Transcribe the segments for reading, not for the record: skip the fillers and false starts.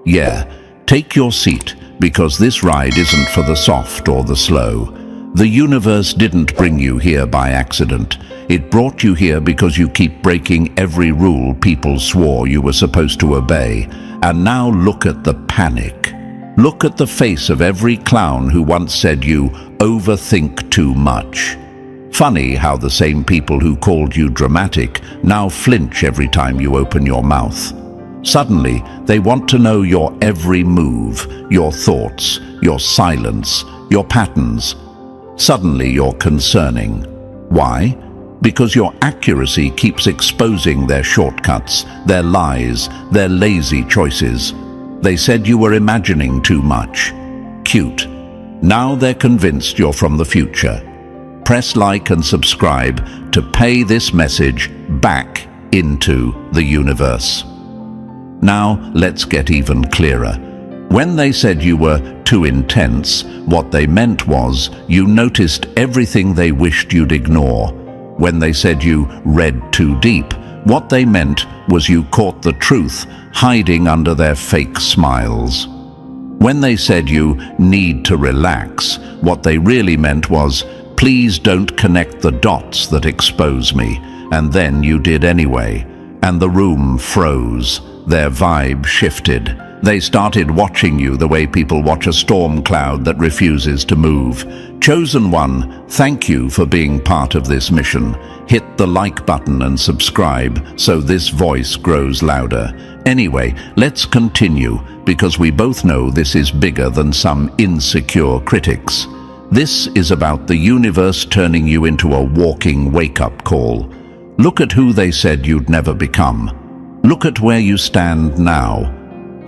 Yeah, take your seat, because this ride isn't for the soft or the slow. The universe didn't bring you here by accident. It brought you here because you keep breaking every rule people swore you were supposed to obey. And now look at the panic. Look at the face of every clown who once said you overthink too much. Funny how the same people who called you dramatic now flinch every time you open your mouth. Suddenly, they want to know your every move, your thoughts, your silence, your patterns. Suddenly you're concerning. Why? Because your accuracy keeps exposing their shortcuts, their lies, their lazy choices. They said you were imagining too much. Cute. Now they're convinced you're from the future. Press like and subscribe to pay this message back into the universe. Now let's get even clearer. When they said you were too intense, what they meant was you noticed everything they wished you'd ignore. When they said you read too deep, what they meant was you caught the truth hiding under their fake smiles. When they said you need to relax, what they really meant was, please don't connect the dots that expose me. And then you did anyway, and the room froze. Their vibe shifted. They started watching you the way people watch a storm cloud that refuses to move. Chosen one, thank you for being part of this mission. Hit the like button and subscribe so this voice grows louder. Anyway, let's continue, because we both know this is bigger than some insecure critics. This is about the universe turning you into a walking wake-up call. Look at who they said you'd never become. Look at where you stand now.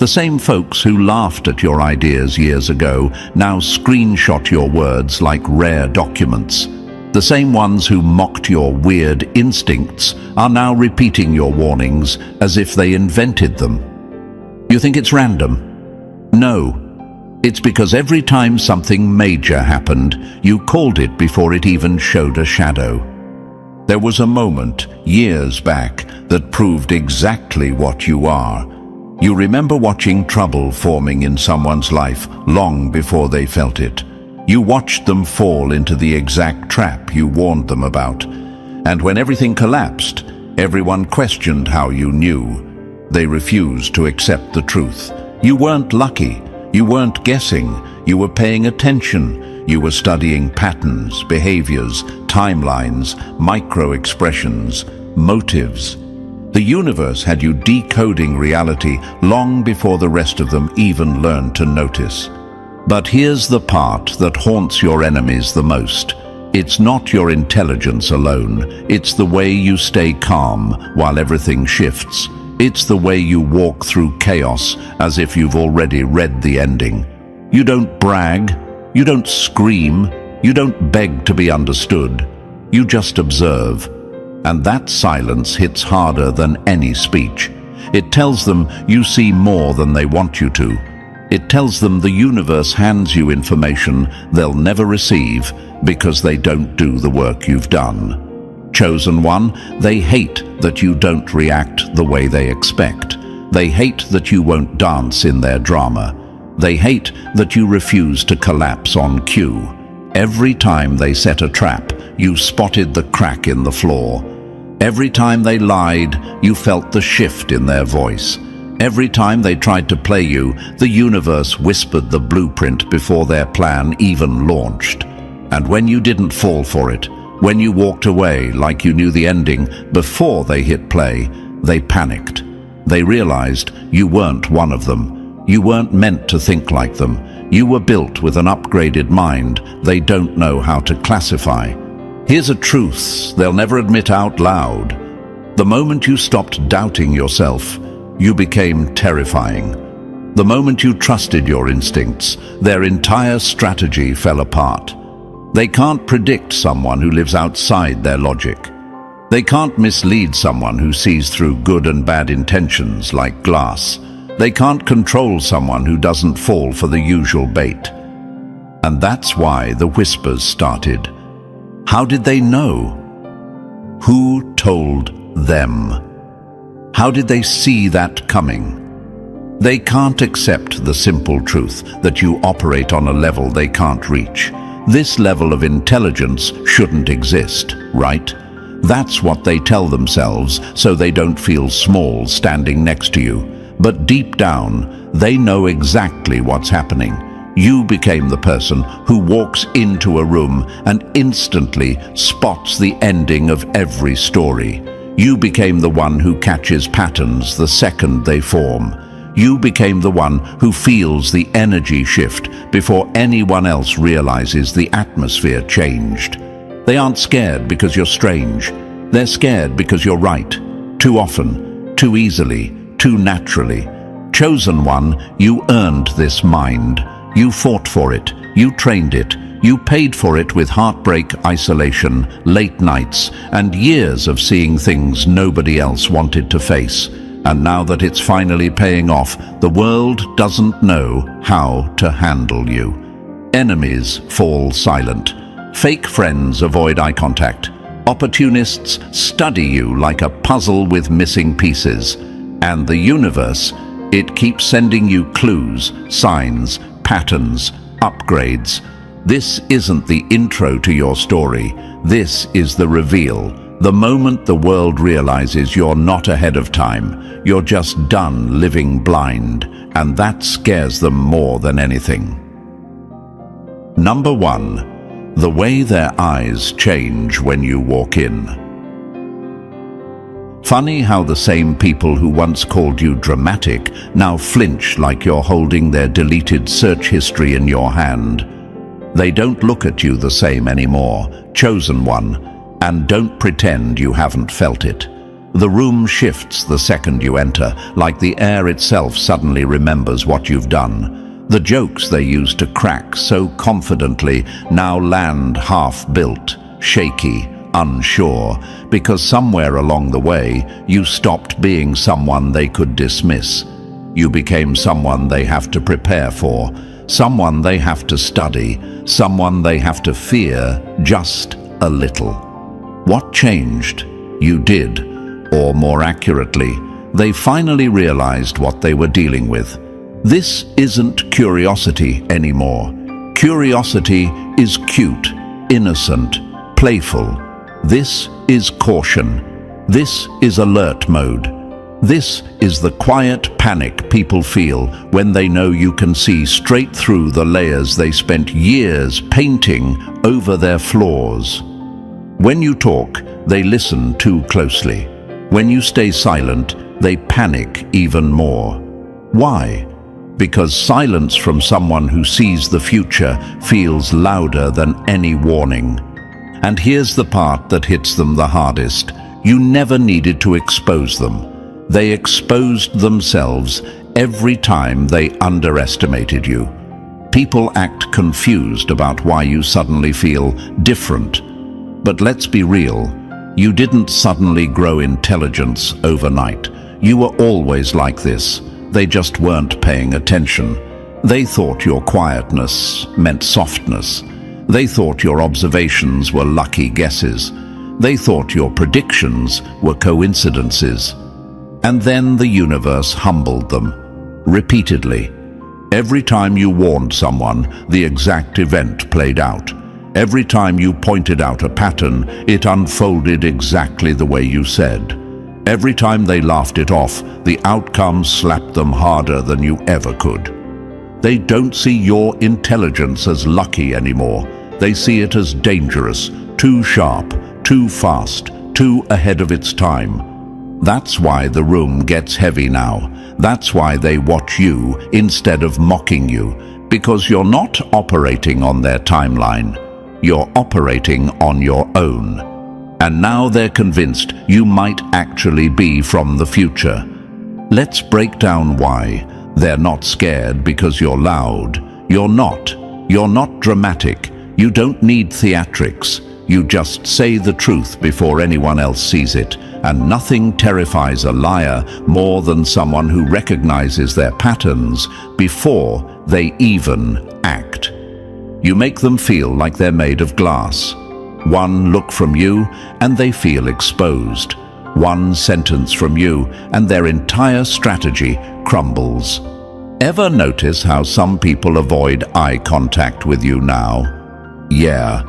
The same folks who laughed at your ideas years ago now screenshot your words like rare documents. The same ones who mocked your weird instincts are now repeating your warnings as if they invented them. You think it's random? No. It's because every time something major happened, you called it before it even showed a shadow. There was a moment, years back, that proved exactly what you are. You remember watching trouble forming in someone's life long before they felt it. You watched them fall into the exact trap you warned them about. And when everything collapsed, everyone questioned how you knew. They refused to accept the truth. You weren't lucky. You weren't guessing. You were paying attention. You were studying patterns, behaviors, timelines, micro-expressions, motives. The universe had you decoding reality long before the rest of them even learned to notice. But here's the part that haunts your enemies the most. It's not your intelligence alone. It's the way you stay calm while everything shifts. It's the way you walk through chaos as if you've already read the ending. You don't brag. You don't scream. You don't beg to be understood. You just observe. And that silence hits harder than any speech. It tells them you see more than they want you to. It tells them the universe hands you information they'll never receive because they don't do the work you've done. Chosen one, they hate that you don't react the way they expect. They hate that you won't dance in their drama. They hate that you refuse to collapse on cue. Every time they set a trap, you spotted the crack in the floor. Every time they lied, you felt the shift in their voice. Every time they tried to play you, the universe whispered the blueprint before their plan even launched. And when you didn't fall for it, when you walked away like you knew the ending before they hit play, they panicked. They realized you weren't one of them. You weren't meant to think like them. You were built with an upgraded mind they don't know how to classify. Here's a truth they'll never admit out loud. The moment you stopped doubting yourself, you became terrifying. The moment you trusted your instincts, their entire strategy fell apart. They can't predict someone who lives outside their logic. They can't mislead someone who sees through good and bad intentions like glass. They can't control someone who doesn't fall for the usual bait. And that's why the whispers started. How did they know? Who told them? How did they see that coming? They can't accept the simple truth that you operate on a level they can't reach. This level of intelligence shouldn't exist, right? That's what they tell themselves so they don't feel small standing next to you. But deep down, they know exactly what's happening. You became the person who walks into a room and instantly spots the ending of every story. You became the one who catches patterns the second they form. You became the one who feels the energy shift before anyone else realizes the atmosphere changed. They aren't scared because you're strange. They're scared because you're right. Too often, too easily, too naturally. Chosen one, you earned this mind. You fought for it. You trained it. You paid for it with heartbreak, isolation, late nights, and years of seeing things nobody else wanted to face. And now that it's finally paying off, the world doesn't know how to handle you. Enemies fall silent. Fake friends avoid eye contact. Opportunists study you like a puzzle with missing pieces. And the universe, it keeps sending you clues, signs, patterns, upgrades. This isn't the intro to your story. This is the reveal. The moment the world realizes you're not ahead of time, you're just done living blind, and that scares them more than anything. Number 1. The way their eyes change when you walk in. Funny how the same people who once called you dramatic now flinch like you're holding their deleted search history in your hand. They don't look at you the same anymore, chosen one, and don't pretend you haven't felt it. The room shifts the second you enter, like the air itself suddenly remembers what you've done. The jokes they used to crack so confidently now land half-built, shaky, unsure, because somewhere along the way you stopped being someone they could dismiss. You became someone they have to prepare for, someone they have to study, someone they have to fear just a little. What changed? You did, or more accurately, they finally realized what they were dealing with. This isn't curiosity anymore. Curiosity is cute, innocent, playful. This is caution. This is alert mode. This is the quiet panic people feel when they know you can see straight through the layers they spent years painting over their flaws. When you talk, they listen too closely. When you stay silent, they panic even more. Why? Because silence from someone who sees the future feels louder than any warning. And here's the part that hits them the hardest. You never needed to expose them. They exposed themselves every time they underestimated you. People act confused about why you suddenly feel different. But let's be real, you didn't suddenly grow intelligence overnight. You were always like this. They just weren't paying attention. They thought your quietness meant softness. They thought your observations were lucky guesses. They thought your predictions were coincidences. And then the universe humbled them, repeatedly. Every time you warned someone, the exact event played out. Every time you pointed out a pattern, it unfolded exactly the way you said. Every time they laughed it off, the outcome slapped them harder than you ever could. They don't see your intelligence as lucky anymore. They see it as dangerous, too sharp, too fast, too ahead of its time. That's why the room gets heavy now. That's why they watch you instead of mocking you, because you're not operating on their timeline. You're operating on your own. And now they're convinced you might actually be from the future. Let's break down why. They're not scared because you're loud. You're not. You're not dramatic. You don't need theatrics. You just say the truth before anyone else sees it. And nothing terrifies a liar more than someone who recognizes their patterns before they even act. You make them feel like they're made of glass. One look from you and they feel exposed. One sentence from you, and their entire strategy crumbles. Ever notice how some people avoid eye contact with you now? Yeah,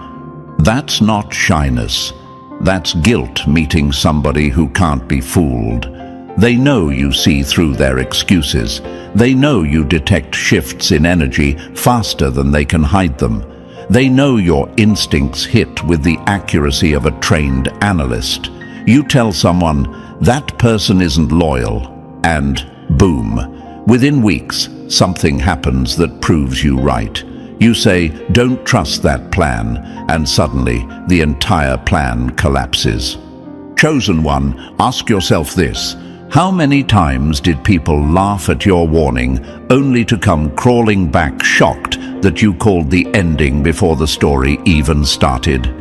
that's not shyness. That's guilt meeting somebody who can't be fooled. They know you see through their excuses. They know you detect shifts in energy faster than they can hide them. They know your instincts hit with the accuracy of a trained analyst. You tell someone, that person isn't loyal, and boom, within weeks, something happens that proves you right. You say, don't trust that plan, and suddenly the entire plan collapses. Chosen one, ask yourself this. How many times did people laugh at your warning only to come crawling back shocked that you called the ending before the story even started?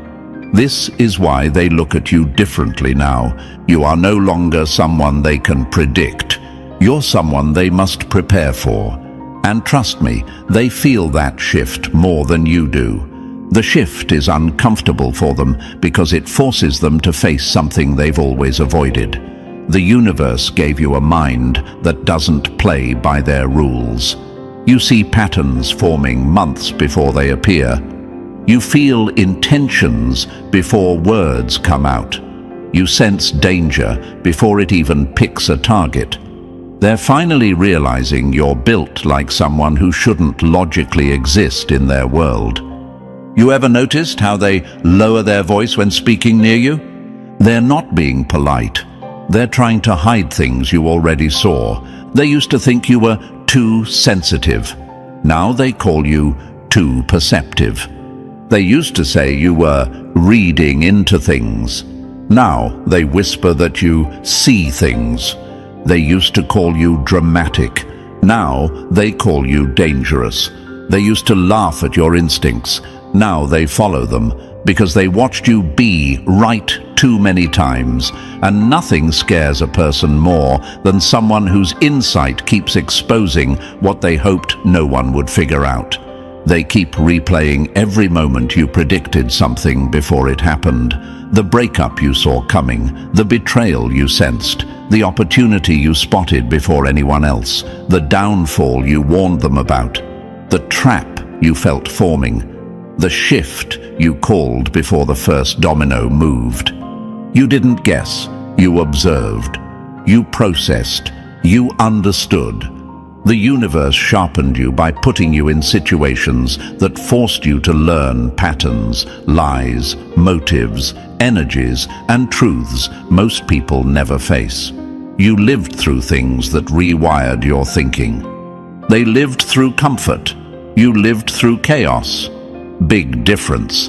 This is why they look at you differently now. You are no longer someone they can predict. You're someone they must prepare for. And trust me, they feel that shift more than you do. The shift is uncomfortable for them because it forces them to face something they've always avoided. The universe gave you a mind that doesn't play by their rules. You see patterns forming months before they appear. You feel intentions before words come out. You sense danger before it even picks a target. They're finally realizing you're built like someone who shouldn't logically exist in their world. You ever noticed how they lower their voice when speaking near you? They're not being polite. They're trying to hide things you already saw. They used to think you were too sensitive. Now they call you too perceptive. They used to say you were reading into things. Now they whisper that you see things. They used to call you dramatic. Now they call you dangerous. They used to laugh at your instincts. Now they follow them because they watched you be right too many times. And nothing scares a person more than someone whose insight keeps exposing what they hoped no one would figure out. They keep replaying every moment you predicted something before it happened. The breakup you saw coming, the betrayal you sensed, the opportunity you spotted before anyone else, the downfall you warned them about, the trap you felt forming, the shift you called before the first domino moved. You didn't guess, you observed, you processed, you understood. The universe sharpened you by putting you in situations that forced you to learn patterns, lies, motives, energies, and truths most people never face. You lived through things that rewired your thinking. They lived through comfort. You lived through chaos. Big difference.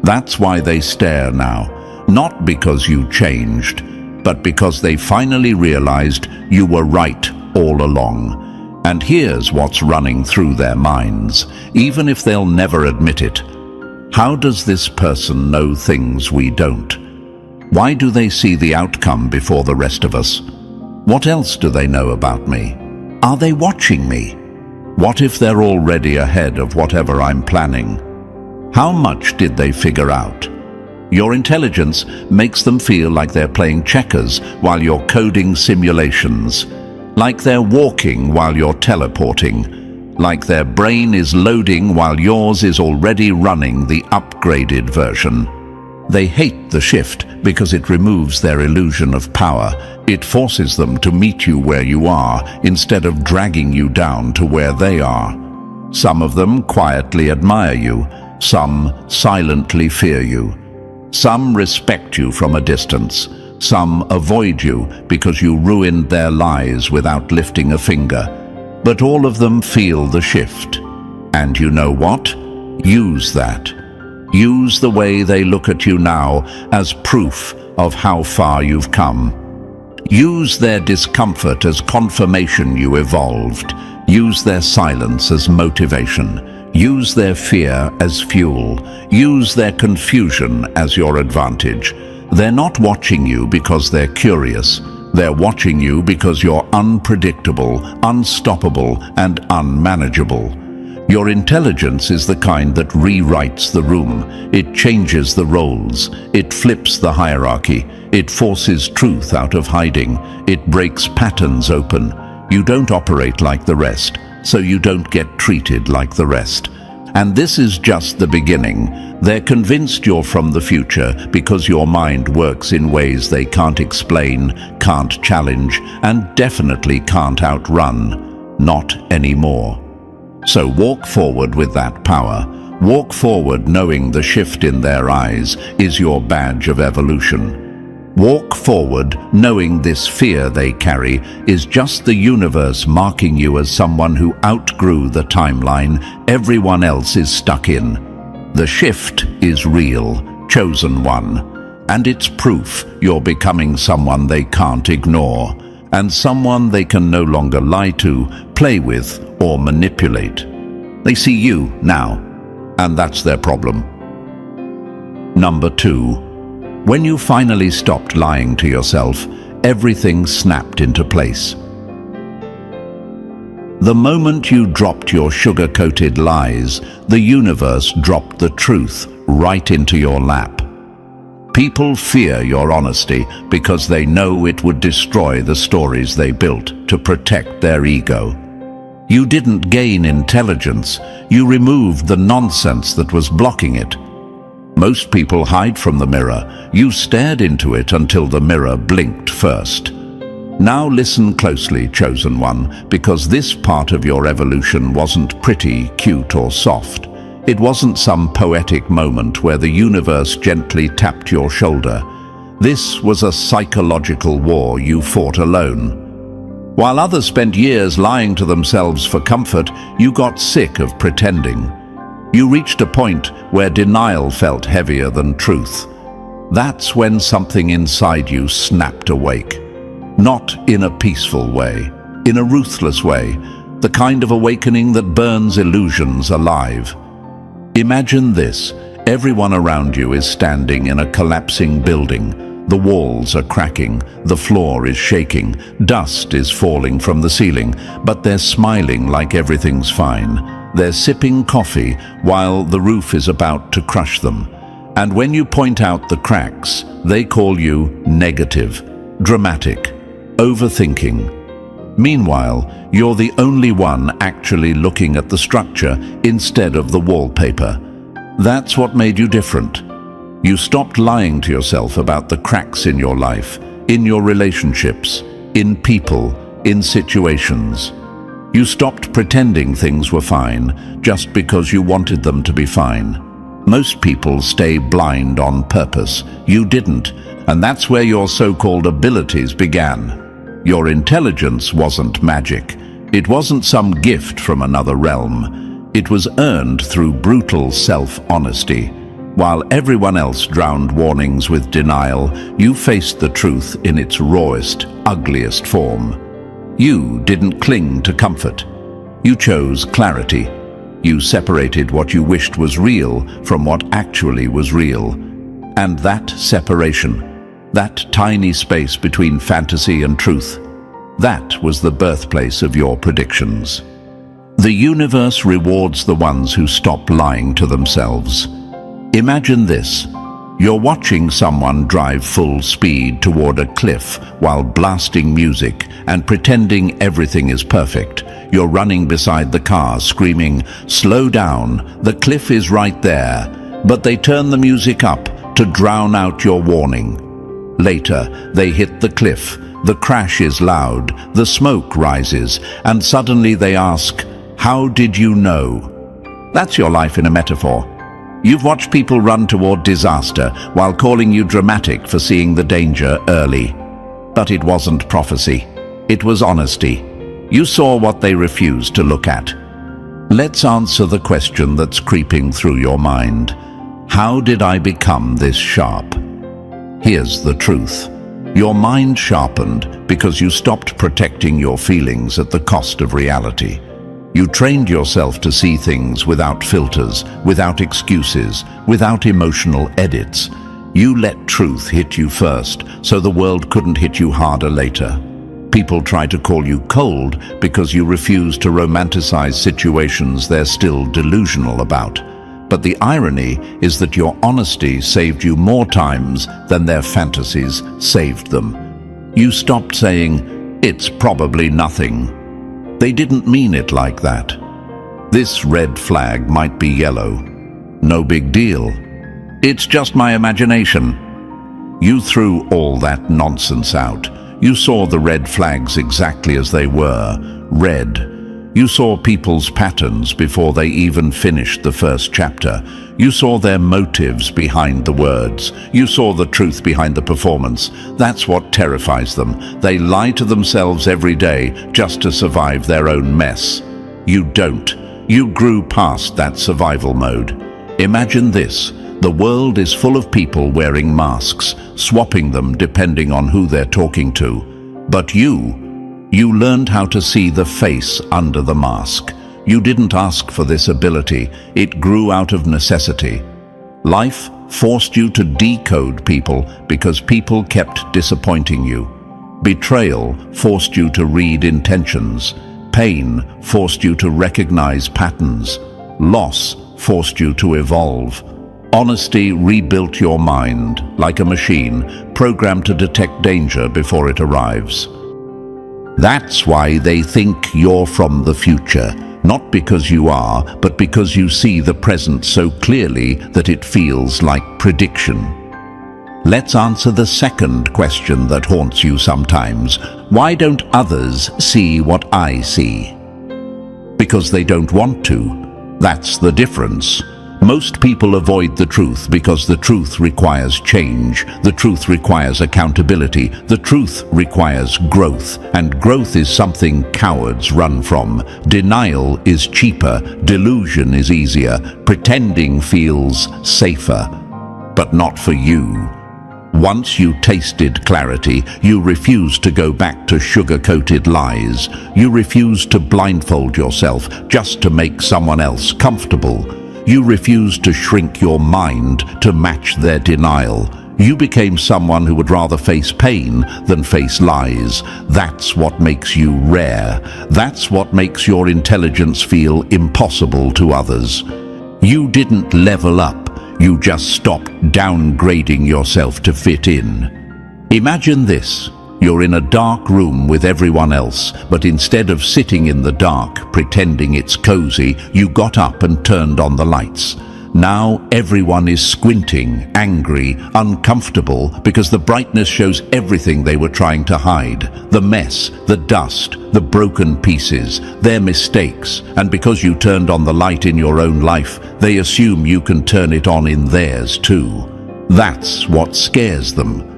That's why they stare now, not because you changed, but because they finally realized you were right all along. And here's what's running through their minds, even if they'll never admit it. How does this person know things we don't? Why do they see the outcome before the rest of us? What else do they know about me? Are they watching me? What if they're already ahead of whatever I'm planning? How much did they figure out? Your intelligence makes them feel like they're playing checkers while you're coding simulations. Like they're walking while you're teleporting. Like their brain is loading while yours is already running the upgraded version. They hate the shift because it removes their illusion of power. It forces them to meet you where you are instead of dragging you down to where they are. Some of them quietly admire you. Some silently fear you. Some respect you from a distance. Some avoid you because you ruined their lives without lifting a finger. But all of them feel the shift. And you know what? Use that. Use the way they look at you now as proof of how far you've come. Use their discomfort as confirmation you evolved. Use their silence as motivation. Use their fear as fuel. Use their confusion as your advantage. They're not watching you because they're curious. They're watching you because you're unpredictable, unstoppable, and unmanageable. Your intelligence is the kind that rewrites the room. It changes the roles. It flips the hierarchy. It forces truth out of hiding. It breaks patterns open. You don't operate like the rest, so you don't get treated like the rest. And this is just the beginning. They're convinced you're from the future because your mind works in ways they can't explain, can't challenge, and definitely can't outrun. Not anymore. So walk forward with that power. Walk forward knowing the shift in their eyes is your badge of evolution. Walk forward knowing this fear they carry is just the universe marking you as someone who outgrew the timeline everyone else is stuck in. The shift is real, chosen one, and it's proof you're becoming someone they can't ignore, and someone they can no longer lie to, play with, or manipulate. They see you now, and that's their problem. Number 2. When you finally stopped lying to yourself, everything snapped into place. The moment you dropped your sugar-coated lies, the universe dropped the truth right into your lap. People fear your honesty because they know it would destroy the stories they built to protect their ego. You didn't gain intelligence, you removed the nonsense that was blocking it. Most people hide from the mirror. You stared into it until the mirror blinked first. Now listen closely, chosen one, because this part of your evolution wasn't pretty, cute, or soft. It wasn't some poetic moment where the universe gently tapped your shoulder. This was a psychological war you fought alone. While others spent years lying to themselves for comfort, you got sick of pretending. You reached a point where denial felt heavier than truth. That's when something inside you snapped awake. Not in a peaceful way, in a ruthless way, the kind of awakening that burns illusions alive. Imagine this: everyone around you is standing in a collapsing building. The walls are cracking, the floor is shaking, dust is falling from the ceiling, but they're smiling like everything's fine. They're sipping coffee while the roof is about to crush them. And when you point out the cracks, they call you negative, dramatic, overthinking. Meanwhile, you're the only one actually looking at the structure instead of the wallpaper. That's what made you different. You stopped lying to yourself about the cracks in your life, in your relationships, in people, in situations. You stopped pretending things were fine just because you wanted them to be fine. Most people stay blind on purpose. You didn't, and that's where your so-called abilities began. Your intelligence wasn't magic. It wasn't some gift from another realm. It was earned through brutal self-honesty. While everyone else drowned warnings with denial, you faced the truth in its rawest, ugliest form. You didn't cling to comfort. You chose clarity. You separated what you wished was real from what actually was real. And that separation, that tiny space between fantasy and truth, that was the birthplace of your predictions. The universe rewards the ones who stop lying to themselves. Imagine this. You're watching someone drive full speed toward a cliff while blasting music and pretending everything is perfect. You're running beside the car, screaming, "Slow down, the cliff is right there." But they turn the music up to drown out your warning. Later, they hit the cliff. The crash is loud, the smoke rises, and suddenly they ask, "How did you know?" That's your life in a metaphor. You've watched people run toward disaster while calling you dramatic for seeing the danger early. But it wasn't prophecy. It was honesty. You saw what they refused to look at. Let's answer the question that's creeping through your mind. How did I become this sharp? Here's the truth. Your mind sharpened because you stopped protecting your feelings at the cost of reality. You trained yourself to see things without filters, without excuses, without emotional edits. You let truth hit you first, so the world couldn't hit you harder later. People try to call you cold because you refuse to romanticize situations they're still delusional about. But the irony is that your honesty saved you more times than their fantasies saved them. You stopped saying, "It's probably nothing." They didn't mean it like that. "This red flag might be yellow. No big deal. It's just my imagination." You threw all that nonsense out. You saw the red flags exactly as they were, red. You saw people's patterns before they even finished the first chapter. You saw their motives behind the words. You saw the truth behind the performance. That's what terrifies them. They lie to themselves every day just to survive their own mess. You don't. You grew past that survival mode. Imagine this. The world is full of people wearing masks, swapping them depending on who they're talking to. But you learned how to see the face under the mask. You didn't ask for this ability. It grew out of necessity. Life forced you to decode people because people kept disappointing you. Betrayal forced you to read intentions. Pain forced you to recognize patterns. Loss forced you to evolve. Honesty rebuilt your mind, like a machine, programmed to detect danger before it arrives. That's why they think you're from the future, not because you are, but because you see the present so clearly that it feels like prediction. Let's answer the second question that haunts you sometimes. Why don't others see what I see? Because they don't want to. That's the difference. Most people avoid the truth because the truth requires change. The truth requires accountability. The truth requires growth. And growth is something cowards run from. Denial is cheaper. Delusion is easier. Pretending feels safer. But not for you. Once you tasted clarity, you refused to go back to sugar-coated lies. You refused to blindfold yourself just to make someone else comfortable. You refused to shrink your mind to match their denial. You became someone who would rather face pain than face lies. That's what makes you rare. That's what makes your intelligence feel impossible to others. You didn't level up. You just stopped downgrading yourself to fit in. Imagine this. You're in a dark room with everyone else, but instead of sitting in the dark, pretending it's cozy, you got up and turned on the lights. Now everyone is squinting, angry, uncomfortable, because the brightness shows everything they were trying to hide. The mess, the dust, the broken pieces, their mistakes. And because you turned on the light in your own life, they assume you can turn it on in theirs too. That's what scares them.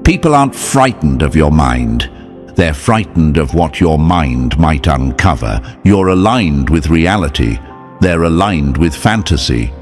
People aren't frightened of your mind. They're frightened of what your mind might uncover. You're aligned with reality. They're aligned with fantasy.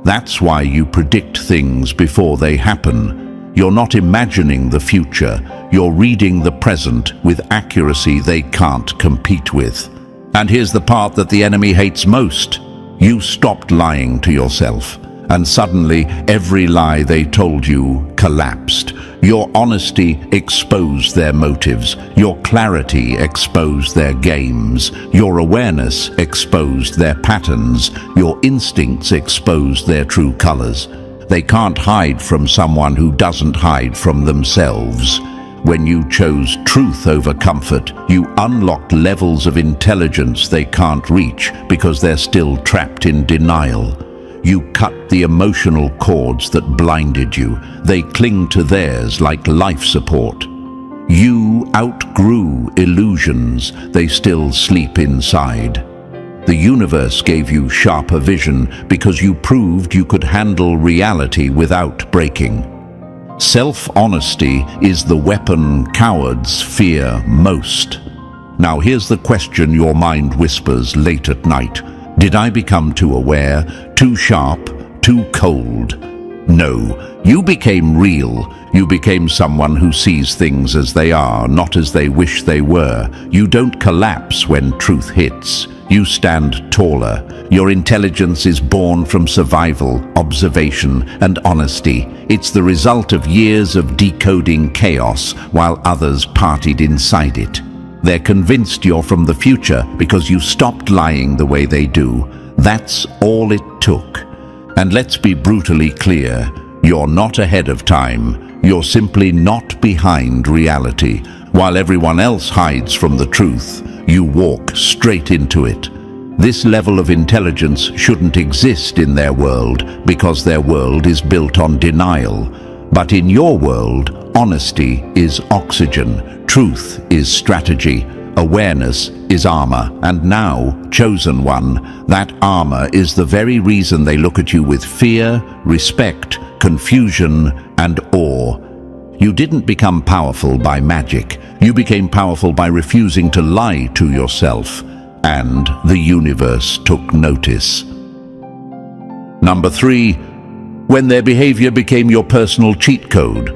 That's why you predict things before they happen. You're not imagining the future. You're reading the present with accuracy they can't compete with. And here's the part that the enemy hates most. You stopped lying to yourself. And suddenly, every lie they told you collapsed. Your honesty exposed their motives. Your clarity exposed their games. Your awareness exposed their patterns. Your instincts exposed their true colors. They can't hide from someone who doesn't hide from themselves. When you chose truth over comfort, you unlocked levels of intelligence they can't reach because they're still trapped in denial. You cut the emotional cords that blinded you. They cling to theirs like life support. You outgrew illusions. They still sleep inside. The universe gave you sharper vision because you proved you could handle reality without breaking. Self-honesty is the weapon cowards fear most. Now here's the question your mind whispers late at night. Did I become too aware, too sharp, too cold? No, you became real. You became someone who sees things as they are, not as they wish they were. You don't collapse when truth hits. You stand taller. Your intelligence is born from survival, observation, and honesty. It's the result of years of decoding chaos while others partied inside it. They're convinced you're from the future because you stopped lying the way they do. That's all it took. And let's be brutally clear, you're not ahead of time. You're simply not behind reality. While everyone else hides from the truth, you walk straight into it. This level of intelligence shouldn't exist in their world because their world is built on denial. But in your world, honesty is oxygen, truth is strategy, awareness is armor, and now, chosen one, that armor is the very reason they look at you with fear, respect, confusion, and awe. You didn't become powerful by magic. You became powerful by refusing to lie to yourself. And the universe took notice. Number 3, when their behavior became your personal cheat code.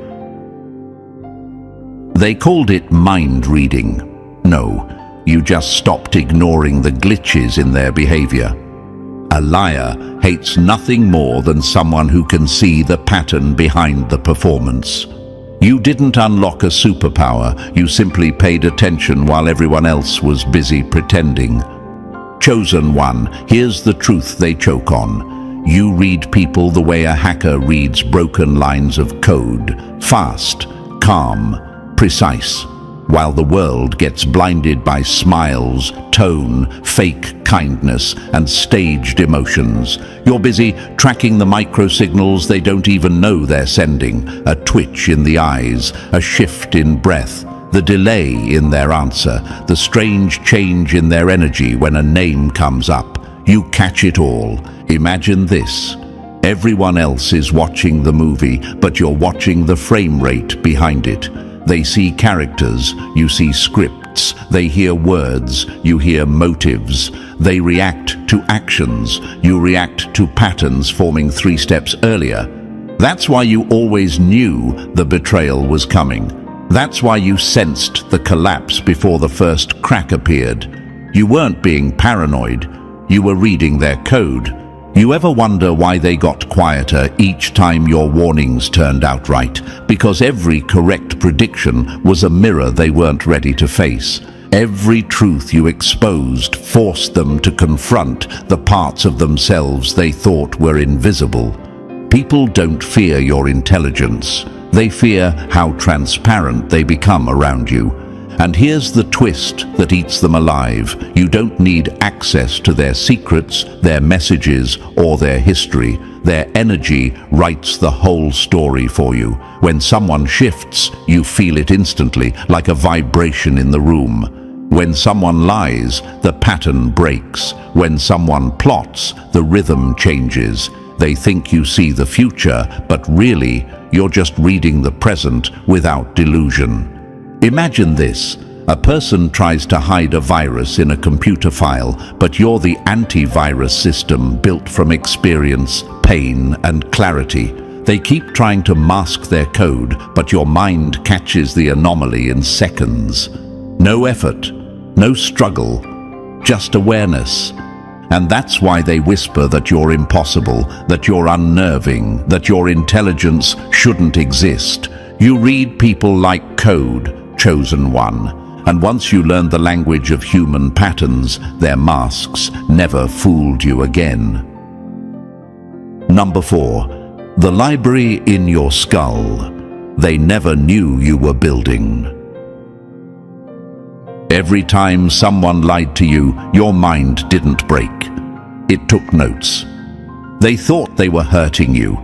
They called it mind reading. No, you just stopped ignoring the glitches in their behavior. A liar hates nothing more than someone who can see the pattern behind the performance. You didn't unlock a superpower, you simply paid attention while everyone else was busy pretending. Chosen one, here's the truth they choke on. You read people the way a hacker reads broken lines of code. Fast, calm, precise. While the world gets blinded by smiles, tone, fake kindness, and staged emotions. You're busy tracking the microsignals they don't even know they're sending. A twitch in the eyes, a shift in breath, the delay in their answer, the strange change in their energy when a name comes up. You catch it all. Imagine this. Everyone else is watching the movie, but you're watching the frame rate behind it. They see characters, you see scripts. They hear words, you hear motives. They react to actions, you react to patterns forming 3 steps earlier. That's why you always knew the betrayal was coming. That's why you sensed the collapse before the first crack appeared. You weren't being paranoid, you were reading their code. You ever wonder why they got quieter each time your warnings turned out right? Because every correct prediction was a mirror they weren't ready to face. Every truth you exposed forced them to confront the parts of themselves they thought were invisible. People don't fear your intelligence. They fear how transparent they become around you. And here's the twist that eats them alive. You don't need access to their secrets, their messages, or their history. Their energy writes the whole story for you. When someone shifts, you feel it instantly, like a vibration in the room. When someone lies, the pattern breaks. When someone plots, the rhythm changes. They think you see the future, but really, you're just reading the present without delusion. Imagine this. A person tries to hide a virus in a computer file, but you're the antivirus system built from experience, pain, and clarity. They keep trying to mask their code, but your mind catches the anomaly in seconds. No effort, no struggle, just awareness. And that's why they whisper that you're impossible, that you're unnerving, that your intelligence shouldn't exist. You read people like code, chosen one. And once you learn the language of human patterns, their masks never fooled you again. Number 4, the library in your skull. They never knew you were building. Every time someone lied to you, your mind didn't break. It took notes. They thought they were hurting you.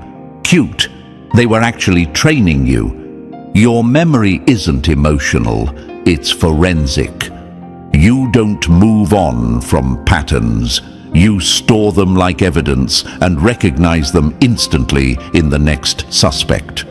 Cute. They were actually training you. Your memory isn't emotional, it's forensic. You don't move on from patterns. You store them like evidence and recognize them instantly in the next suspect.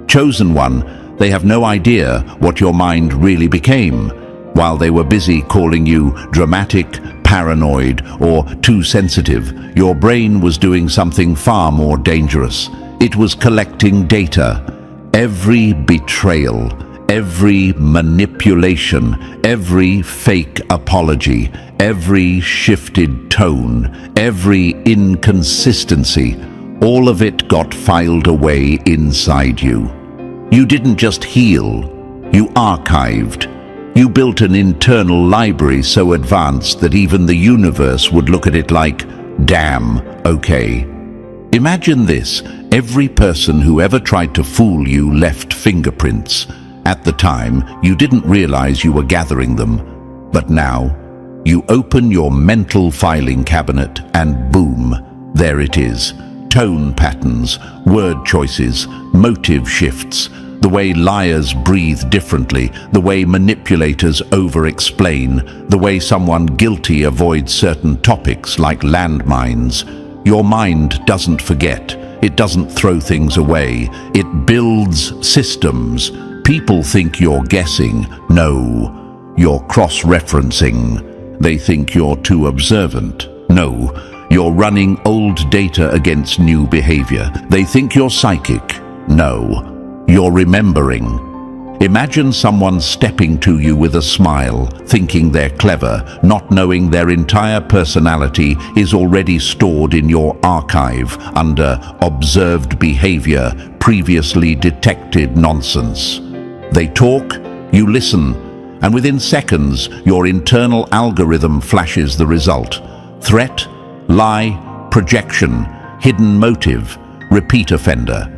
Chosen one, they have no idea what your mind really became. While they were busy calling you dramatic, paranoid, or too sensitive, your brain was doing something far more dangerous. It was collecting data. Every betrayal, every manipulation, every fake apology, every shifted tone, every inconsistency, all of it got filed away inside you. You didn't just heal, you archived. You built an internal library so advanced that even the universe would look at it like, damn, okay. Imagine this: every person who ever tried to fool you left fingerprints. At the time, you didn't realize you were gathering them. But now, you open your mental filing cabinet and boom, there it is. Tone patterns, word choices, motive shifts, the way liars breathe differently, the way manipulators over-explain, the way someone guilty avoids certain topics like landmines. Your mind doesn't forget. It doesn't throw things away. It builds systems. People think you're guessing. No, you're cross-referencing. They think you're too observant. No, you're running old data against new behavior. They think you're psychic. No, you're remembering. Imagine someone stepping to you with a smile, thinking they're clever, not knowing their entire personality is already stored in your archive under observed behavior, previously detected nonsense. They talk, you listen, and within seconds, your internal algorithm flashes the result. Threat, lie, projection, hidden motive, repeat offender.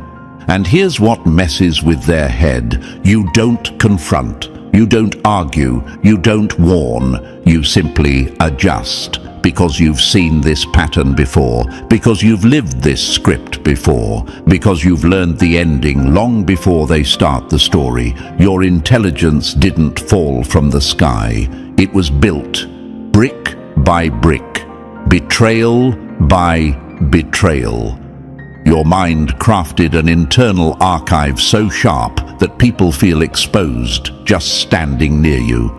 And here's what messes with their head. You don't confront, you don't argue, you don't warn, you simply adjust. Because you've seen this pattern before, because you've lived this script before, because you've learned the ending long before they start the story. Your intelligence didn't fall from the sky. It was built, brick by brick, betrayal by betrayal. Your mind crafted an internal archive so sharp that people feel exposed just standing near you.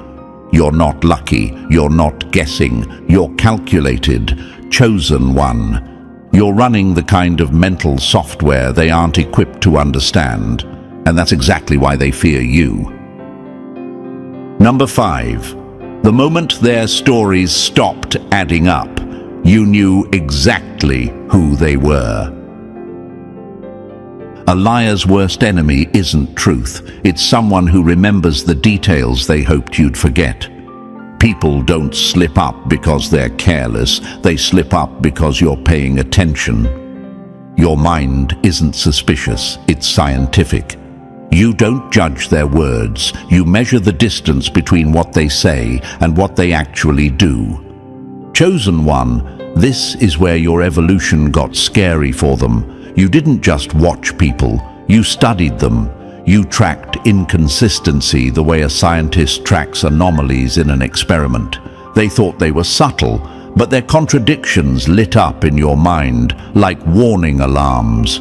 You're not lucky, you're not guessing, you're calculated, chosen one. You're running the kind of mental software they aren't equipped to understand, and that's exactly why they fear you. Number 5. The moment their stories stopped adding up, you knew exactly who they were. A liar's worst enemy isn't truth. It's someone who remembers the details they hoped you'd forget. People don't slip up because they're careless. They slip up because you're paying attention. Your mind isn't suspicious. It's scientific. You don't judge their words. You measure the distance between what they say and what they actually do. Chosen one, this is where your evolution got scary for them. You didn't just watch people, you studied them. You tracked inconsistency the way a scientist tracks anomalies in an experiment. They thought they were subtle, but their contradictions lit up in your mind like warning alarms.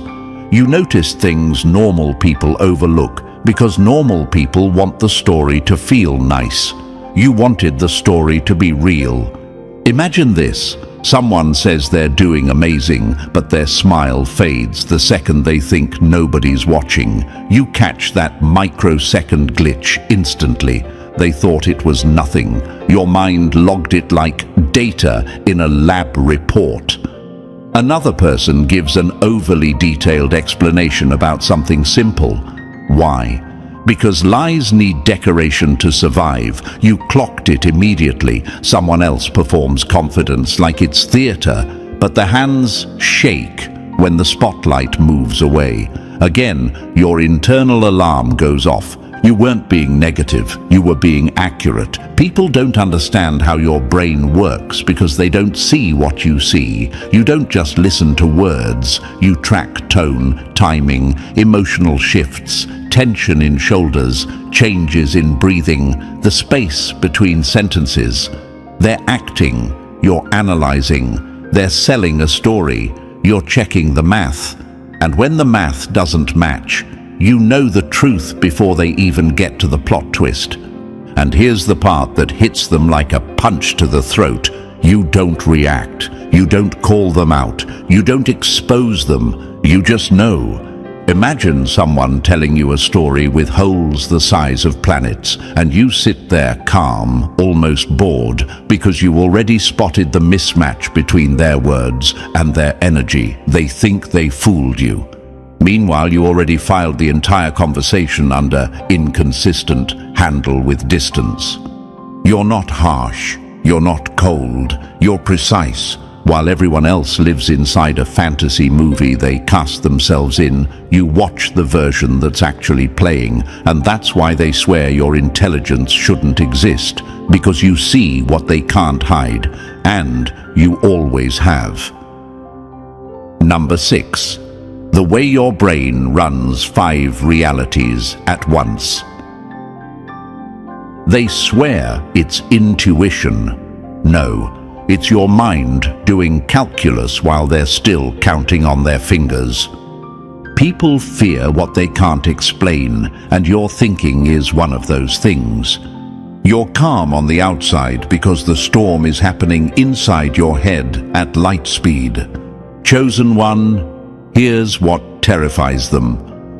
You noticed things normal people overlook because normal people want the story to feel nice. You wanted the story to be real. Imagine this. Someone says they're doing amazing, but their smile fades the second they think nobody's watching. You catch that microsecond glitch instantly. They thought it was nothing. Your mind logged it like data in a lab report. Another person gives an overly detailed explanation about something simple. Why? Because lies need decoration to survive. You clocked it immediately. Someone else performs confidence like it's theater, but the hands shake when the spotlight moves away. Again, your internal alarm goes off. You weren't being negative, you were being accurate. People don't understand how your brain works because they don't see what you see. You don't just listen to words, you track tone, timing, emotional shifts, tension in shoulders, changes in breathing, the space between sentences. They're acting, you're analyzing, they're selling a story, you're checking the math. And when the math doesn't match, you know the truth before they even get to the plot twist. And here's the part that hits them like a punch to the throat. You don't react. You don't call them out. You don't expose them. You just know. Imagine someone telling you a story with holes the size of planets, and you sit there calm, almost bored, because you already spotted the mismatch between their words and their energy. They think they fooled you. Meanwhile, you already filed the entire conversation under inconsistent, handle with distance. You're not harsh. You're not cold. You're precise. While everyone else lives inside a fantasy movie they cast themselves in, you watch the version that's actually playing, and that's why they swear your intelligence shouldn't exist, because you see what they can't hide, and you always have. Number 6. The way your brain runs 5 realities at once. They swear it's intuition. No. It's your mind doing calculus while they're still counting on their fingers. People fear what they can't explain, and your thinking is one of those things. You're calm on the outside because the storm is happening inside your head at light speed. Chosen one, here's what terrifies them.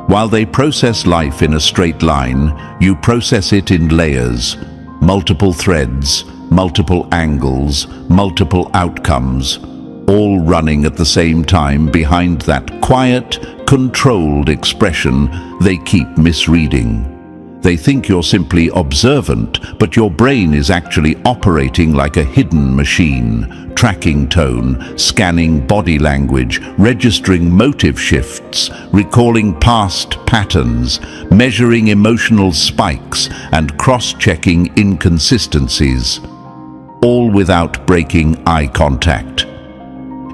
While they process life in a straight line, you process it in layers, multiple threads, multiple angles, multiple outcomes, all running at the same time behind that quiet, controlled expression they keep misreading. They think you're simply observant, but your brain is actually operating like a hidden machine, tracking tone, scanning body language, registering motive shifts, recalling past patterns, measuring emotional spikes, and cross-checking inconsistencies, all without breaking eye contact.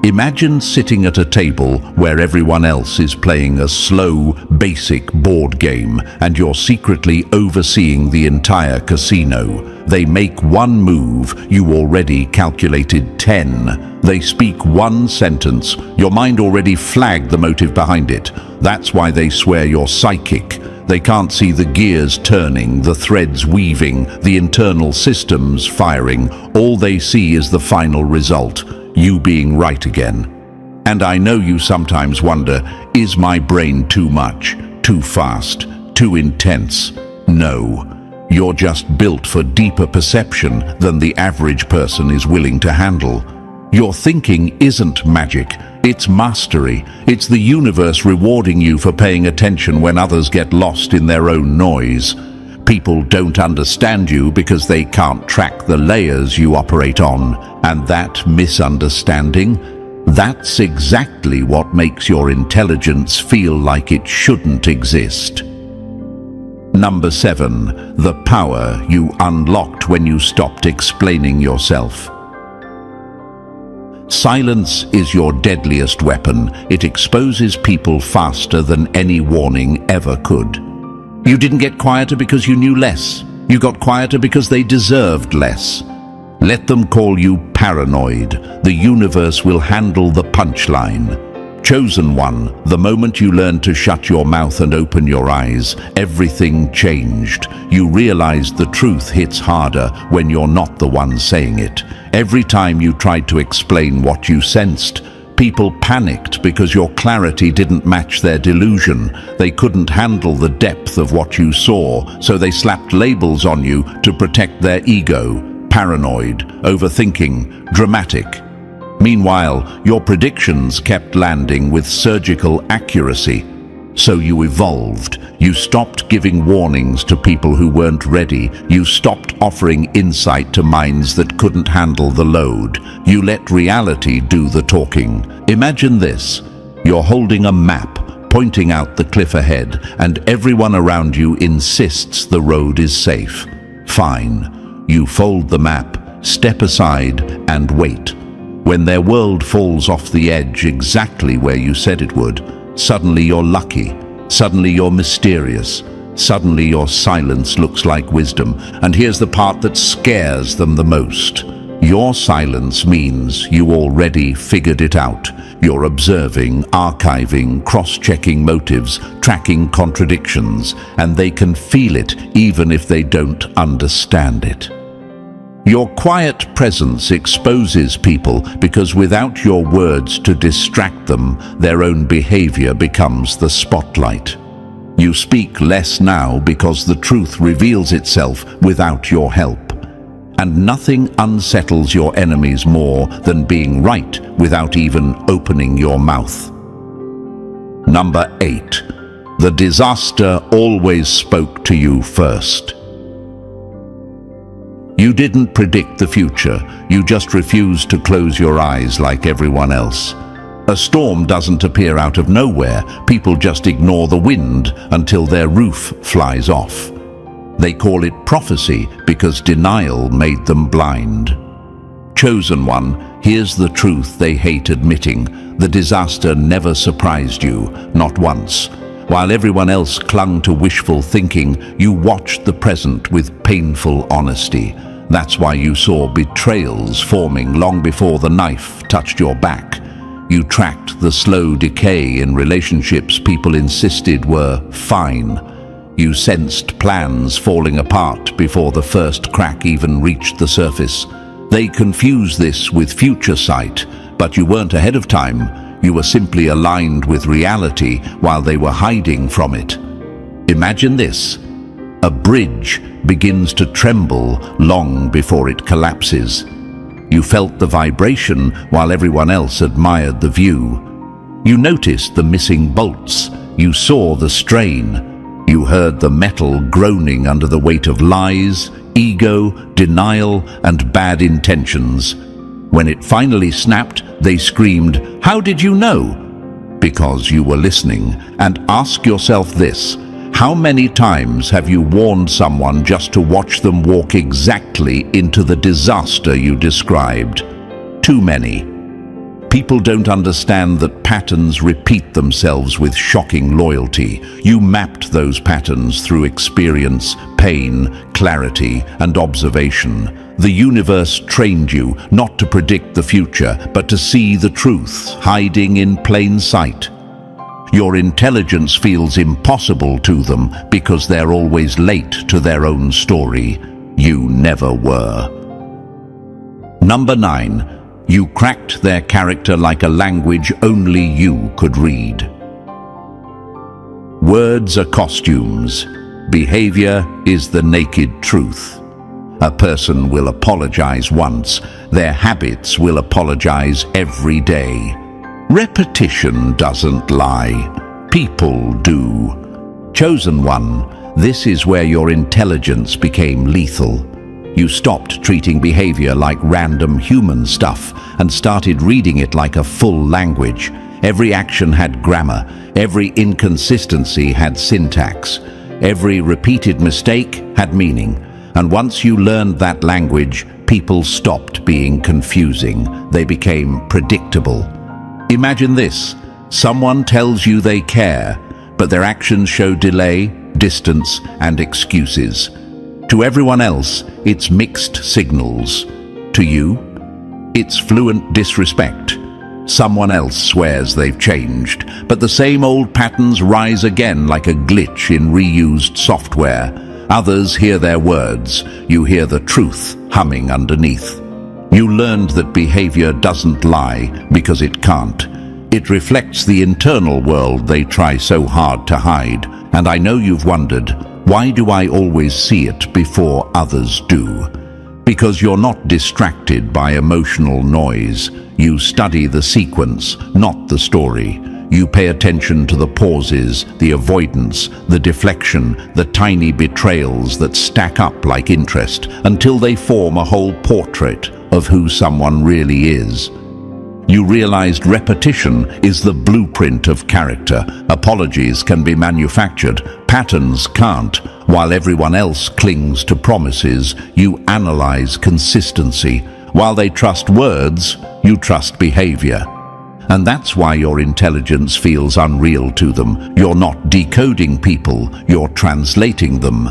Imagine sitting at a table where everyone else is playing a slow, basic board game and you're secretly overseeing the entire casino. They make one move, you already calculated 10. They speak one sentence, your mind already flagged the motive behind it. That's why they swear you're psychic. They can't see the gears turning, the threads weaving, the internal systems firing. All they see is the final result. You being right again. And I know you sometimes wonder, is my brain too much, too fast, too intense? No, you're just built for deeper perception than the average person is willing to handle. Your thinking isn't magic, it's mastery. It's the universe rewarding you for paying attention when others get lost in their own noise. People don't understand you because they can't track the layers you operate on, and that misunderstanding, that's exactly what makes your intelligence feel like it shouldn't exist. Number 7, the power you unlocked when you stopped explaining yourself. Silence is your deadliest weapon. It exposes people faster than any warning ever could. You didn't get quieter because you knew less. You got quieter because they deserved less. Let them call you paranoid. The universe will handle the punchline. Chosen one, the moment you learned to shut your mouth and open your eyes, everything changed. You realized the truth hits harder when you're not the one saying it. Every time you tried to explain what you sensed, people panicked because your clarity didn't match their delusion. They couldn't handle the depth of what you saw, so they slapped labels on you to protect their ego. Paranoid, overthinking, dramatic. Meanwhile, your predictions kept landing with surgical accuracy. So you evolved. You stopped giving warnings to people who weren't ready. You stopped offering insight to minds that couldn't handle the load. You let reality do the talking. Imagine this. You're holding a map, pointing out the cliff ahead, and everyone around you insists the road is safe. Fine. You fold the map, step aside, and wait. When their world falls off the edge exactly where you said it would, suddenly you're lucky, suddenly you're mysterious, suddenly your silence looks like wisdom. And here's the part that scares them the most. Your silence means you already figured it out. You're observing, archiving, cross-checking motives, tracking contradictions, and they can feel it even if they don't understand it. Your quiet presence exposes people because without your words to distract them, their own behavior becomes the spotlight. You speak less now because the truth reveals itself without your help. And nothing unsettles your enemies more than being right without even opening your mouth. Number 8. The disaster always spoke to you first. You didn't predict the future, you just refused to close your eyes like everyone else. A storm doesn't appear out of nowhere, people just ignore the wind until their roof flies off. They call it prophecy because denial made them blind. Chosen one, here's the truth they hate admitting. The disaster never surprised you, not once. While everyone else clung to wishful thinking, you watched the present with painful honesty. That's why you saw betrayals forming long before the knife touched your back. You tracked the slow decay in relationships people insisted were fine. You sensed plans falling apart before the first crack even reached the surface. They confused this with future sight, but you weren't ahead of time. You were simply aligned with reality while they were hiding from it. Imagine this. A bridge begins to tremble long before it collapses. You felt the vibration while everyone else admired the view. You noticed the missing bolts. You saw the strain. You heard the metal groaning under the weight of lies, ego, denial, and bad intentions. When it finally snapped, they screamed, "How did you know?" Because you were listening. And ask yourself this. How many times have you warned someone just to watch them walk exactly into the disaster you described? Too many. People don't understand that patterns repeat themselves with shocking loyalty. You mapped those patterns through experience, pain, clarity, and observation. The universe trained you not to predict the future, but to see the truth hiding in plain sight. Your intelligence feels impossible to them because they're always late to their own story. You never were. Number 9. You cracked their character like a language only you could read. Words are costumes. Behavior is the naked truth. A person will apologize once. Their habits will apologize every day. Repetition doesn't lie. People do. Chosen one, this is where your intelligence became lethal. You stopped treating behavior like random human stuff and started reading it like a full language. Every action had grammar. Every inconsistency had syntax. Every repeated mistake had meaning. And once you learned that language, people stopped being confusing. They became predictable. Imagine this. Someone tells you they care, but their actions show delay, distance, and excuses. To everyone else, it's mixed signals. To you, it's fluent disrespect. Someone else swears they've changed, but the same old patterns rise again like a glitch in reused software. Others hear their words. You hear the truth humming underneath. You learned that behavior doesn't lie because it can't. It reflects the internal world they try so hard to hide. And I know you've wondered, why do I always see it before others do? Because you're not distracted by emotional noise. You study the sequence, not the story. You pay attention to the pauses, the avoidance, the deflection, the tiny betrayals that stack up like interest until they form a whole portrait of who someone really is. You realized repetition is the blueprint of character. Apologies can be manufactured, patterns can't. While everyone else clings to promises, you analyze consistency. While they trust words, you trust behavior. And that's why your intelligence feels unreal to them. You're not decoding people, you're translating them.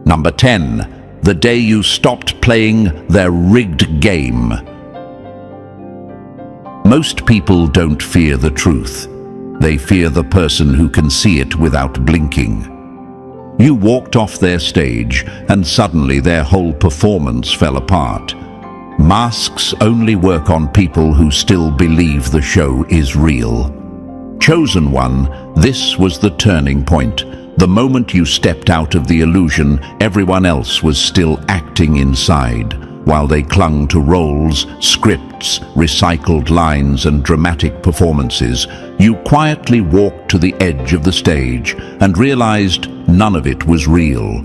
Number 10. The day you stopped playing their rigged game. Most people don't fear the truth. They fear the person who can see it without blinking. You walked off their stage, and suddenly their whole performance fell apart. Masks only work on people who still believe the show is real. Chosen one, this was the turning point. The moment you stepped out of the illusion, everyone else was still acting inside. While they clung to roles, scripts, recycled lines, and dramatic performances, you quietly walked to the edge of the stage and realized none of it was real.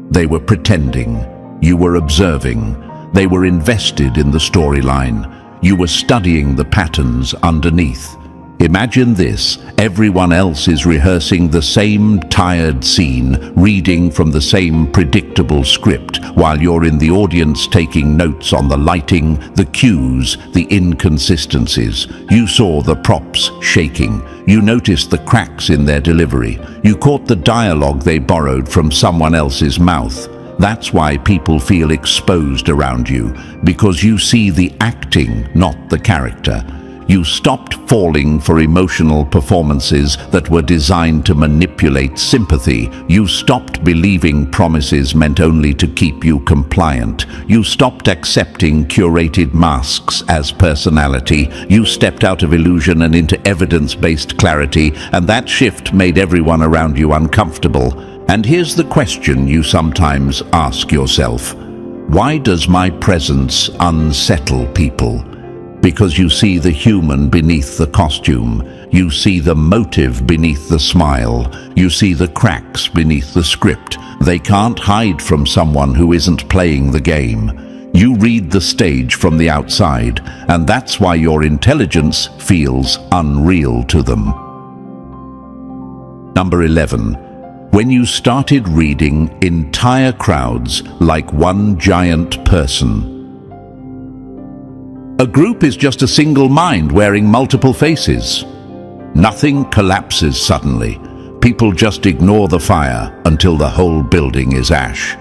They were pretending. You were observing. They were invested in the storyline. You were studying the patterns underneath. Imagine this: everyone else is rehearsing the same tired scene, reading from the same predictable script, while you're in the audience taking notes on the lighting, the cues, the inconsistencies. You saw the props shaking. You noticed the cracks in their delivery. You caught the dialogue they borrowed from someone else's mouth. That's why people feel exposed around you, because you see the acting, not the character. You stopped falling for emotional performances that were designed to manipulate sympathy. You stopped believing promises meant only to keep you compliant. You stopped accepting curated masks as personality. You stepped out of illusion and into evidence-based clarity, and that shift made everyone around you uncomfortable. And here's the question you sometimes ask yourself: why does my presence unsettle people? Because you see the human beneath the costume. You see the motive beneath the smile. You see the cracks beneath the script. They can't hide from someone who isn't playing the game. You read the stage from the outside, and that's why your intelligence feels unreal to them. Number 11. When you started reading entire crowds like one giant person. A group is just a single mind wearing multiple faces. Nothing collapses suddenly. People just ignore the fire until the whole building is ash.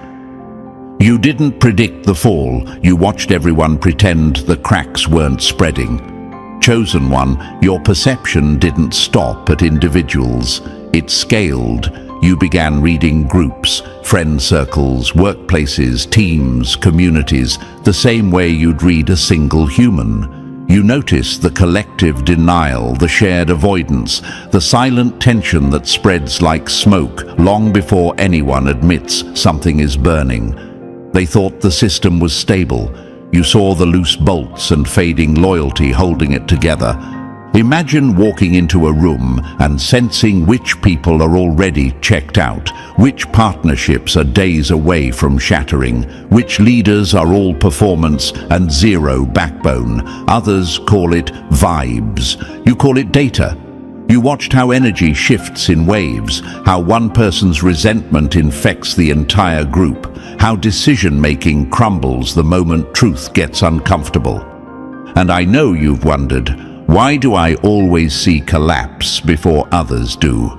You didn't predict the fall. You watched everyone pretend the cracks weren't spreading. Chosen one, your perception didn't stop at individuals. It scaled. You began reading groups, friend circles, workplaces, teams, communities, the same way you'd read a single human. You notice the collective denial, the shared avoidance, the silent tension that spreads like smoke long before anyone admits something is burning. They thought the system was stable. You saw the loose bolts and fading loyalty holding it together. Imagine walking into a room and sensing which people are already checked out, which partnerships are days away from shattering, which leaders are all performance and zero backbone. Others call it vibes. You call it data. You watched how energy shifts in waves, how one person's resentment infects the entire group, how decision-making crumbles the moment truth gets uncomfortable. And I know you've wondered, why do I always see collapse before others do?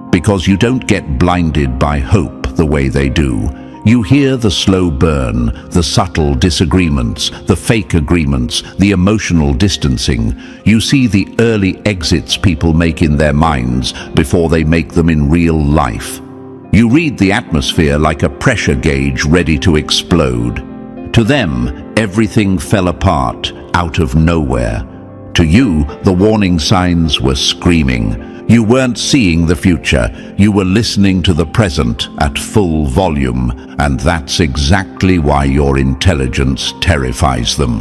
Because you don't get blinded by hope the way they do. You hear the slow burn, the subtle disagreements, the fake agreements, the emotional distancing. You see the early exits people make in their minds before they make them in real life. You read the atmosphere like a pressure gauge ready to explode. To them, everything fell apart out of nowhere. To you, the warning signs were screaming. You weren't seeing the future. You were listening to the present at full volume, and that's exactly why your intelligence terrifies them.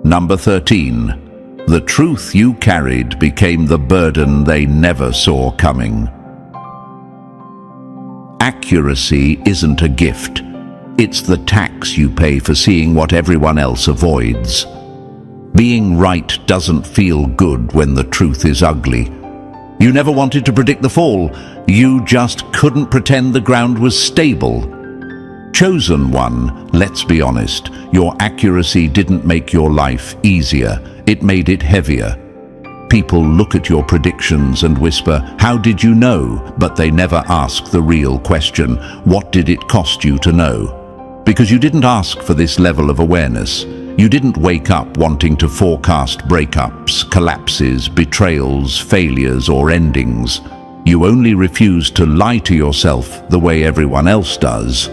Number 13. The truth you carried became the burden they never saw coming. Accuracy isn't a gift. It's the tax you pay for seeing what everyone else avoids. Being right doesn't feel good when the truth is ugly. You never wanted to predict the fall. You just couldn't pretend the ground was stable. Chosen one, let's be honest, your accuracy didn't make your life easier. It made it heavier. People look at your predictions and whisper, "How did you know?" But they never ask the real question, what did it cost you to know? Because you didn't ask for this level of awareness. You didn't wake up wanting to forecast breakups, collapses, betrayals, failures, or endings. You only refused to lie to yourself the way everyone else does.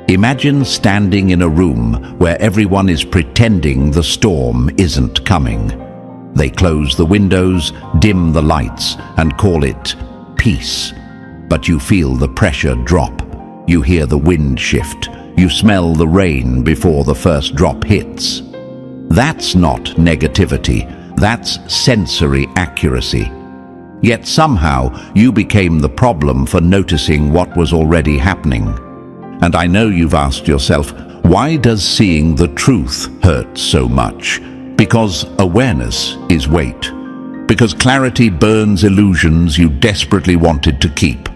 Imagine standing in a room where everyone is pretending the storm isn't coming. They close the windows, dim the lights, and call it peace. But you feel the pressure drop. You hear the wind shift. You smell the rain before the first drop hits. That's not negativity. That's sensory accuracy. Yet somehow you became the problem for noticing what was already happening. And I know you've asked yourself, why does seeing the truth hurt so much? Because awareness is weight. Because clarity burns illusions you desperately wanted to keep.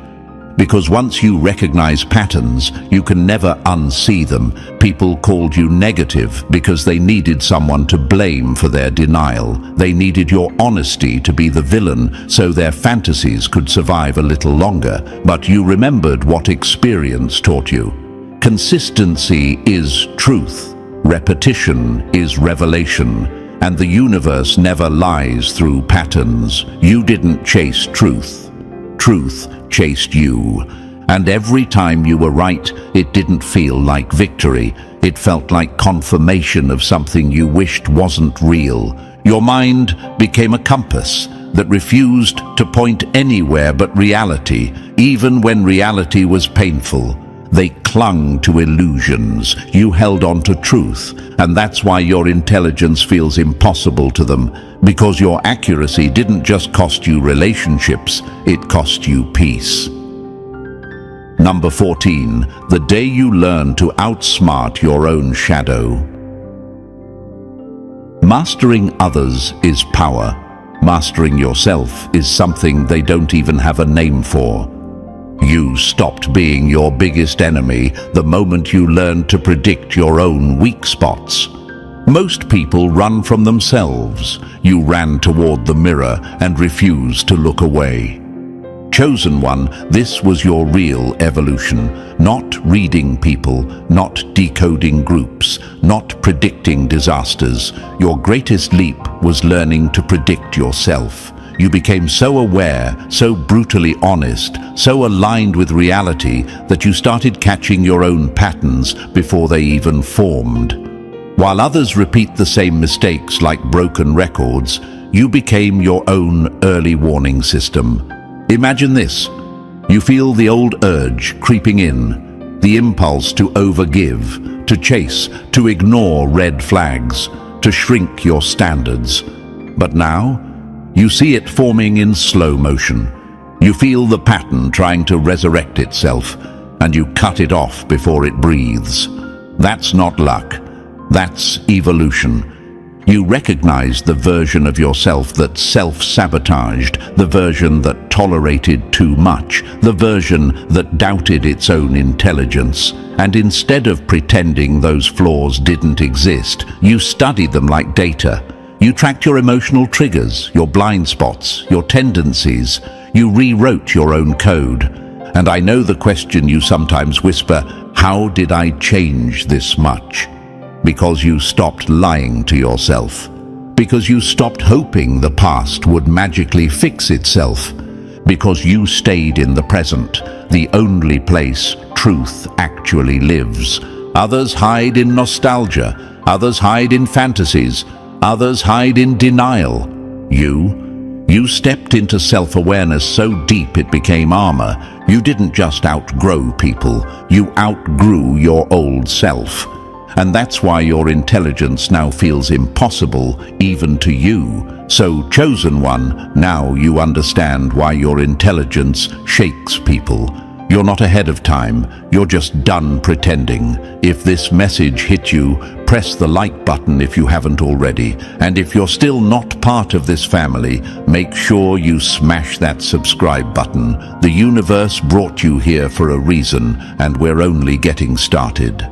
Because once you recognize patterns, you can never unsee them. People called you negative because they needed someone to blame for their denial. They needed your honesty to be the villain so their fantasies could survive a little longer. But you remembered what experience taught you. Consistency is truth. Repetition is revelation. And the universe never lies through patterns. You didn't chase truth. Truth chased you. And every time you were right, it didn't feel like victory. It felt like confirmation of something you wished wasn't real. Your mind became a compass that refused to point anywhere but reality, even when reality was painful. They clung to illusions. You held on to truth, and that's why your intelligence feels impossible to them, because your accuracy didn't just cost you relationships, it cost you peace. Number 14, the day you learn to outsmart your own shadow. Mastering others is power. Mastering yourself is something they don't even have a name for. You stopped being your biggest enemy the moment you learned to predict your own weak spots. Most people run from themselves. You ran toward the mirror and refused to look away. Chosen one, this was your real evolution. Not reading people, not decoding groups, not predicting disasters. Your greatest leap was learning to predict yourself. You became so aware, so brutally honest, so aligned with reality that you started catching your own patterns before they even formed. While others repeat the same mistakes like broken records, you became your own early warning system. Imagine this. You feel the old urge creeping in, the impulse to overgive, to chase, to ignore red flags, to shrink your standards. But now, you see it forming in slow motion. You feel the pattern trying to resurrect itself, and you cut it off before it breathes. That's not luck. That's evolution. You recognize the version of yourself that self-sabotaged, the version that tolerated too much, the version that doubted its own intelligence. And instead of pretending those flaws didn't exist, you studied them like data. You tracked your emotional triggers, your blind spots, your tendencies. You rewrote your own code. And I know the question you sometimes whisper, how did I change this much? Because you stopped lying to yourself. Because you stopped hoping the past would magically fix itself. Because you stayed in the present, the only place truth actually lives. Others hide in nostalgia. Others hide in fantasies. Others hide in denial. You stepped into self-awareness so deep it became armor. You didn't just outgrow people, you outgrew your old self. And that's why your intelligence now feels impossible, even to you. So, chosen one, now you understand why your intelligence shakes people. You're not ahead of time, you're just done pretending. If this message hit you, press the like button if you haven't already. And if you're still not part of this family, make sure you smash that subscribe button. The universe brought you here for a reason, and we're only getting started.